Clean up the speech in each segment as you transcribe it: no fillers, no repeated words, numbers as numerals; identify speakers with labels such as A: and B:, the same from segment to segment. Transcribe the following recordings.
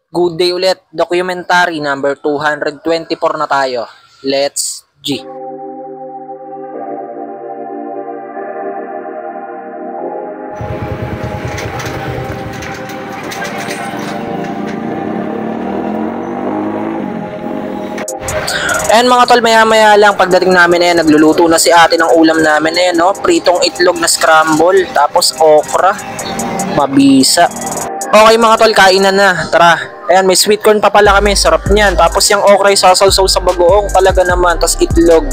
A: Good day ulit, documentary number 224 na tayo. Let's G. Ayan mga tol, maya lang pagdating namin ayan, nagluluto na si ate ng ulam namin ayan, no? Pritong itlog na scramble, tapos okra, mabisa. Okay mga tol, kainan na, tara. Ayan, may sweet corn pa pala kami, sarap niyan. Tapos yung okra sasawsaw sa bagoong talaga naman, tapos itlog.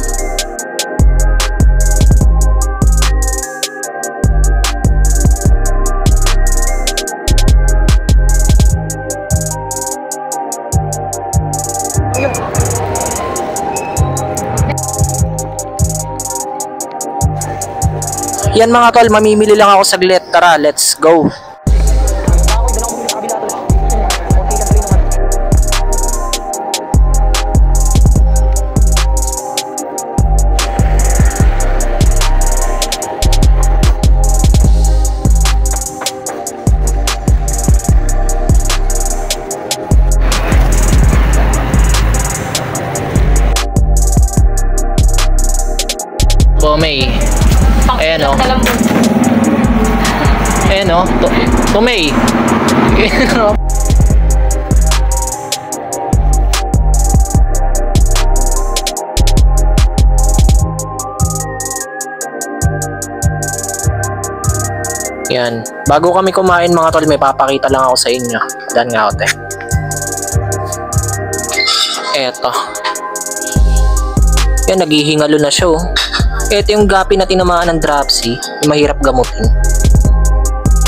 A: Yan mga tol, mamimili lang ako saglit. Tara, let's go. Tomei. Ayan o. Ayan o. Tomei. Yan. Bago kami kumain mga tol, may papakita lang ako sa inyo. Dan nga ote. Eto. Yan, naghihingalo na siya. Ito yung gapi na tinamaan ng dropsy, mahirap gamutin.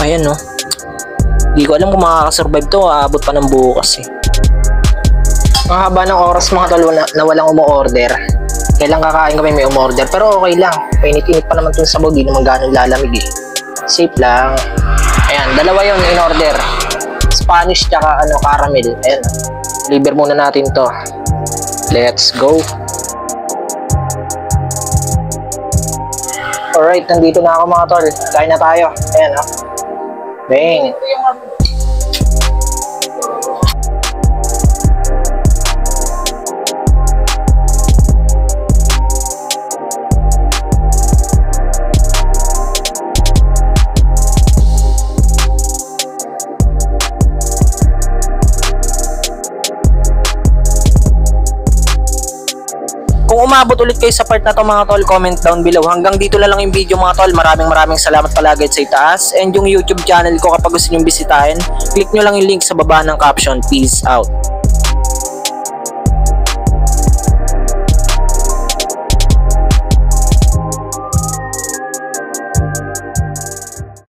A: Ayan no. Hindi ko alam kung makakasurvive to, aabot pa ng bukas eh. Ang haba ng oras mga tol na walang umu-order. Kailang kakain kami may umu-order, pero okay lang. Painit-init pa naman itong sabaw, di naman ganun lalamig eh. Safe lang. Ayan, dalawa yun in order. Spanish tsaka caramel. Ayan. Deliver muna natin to. Let's go. Alright, nandito na ako mga tol. Kain na tayo. Ayan o. Bang. Kung umabot ulit kayo sa part na to mga tol, comment down below. Hanggang dito na lang yung video mga tol. Maraming salamat palagi sa itaas. And yung YouTube channel ko kapag gusto nyo bisitahin, click nyo lang yung link sa baba ng caption. Peace out.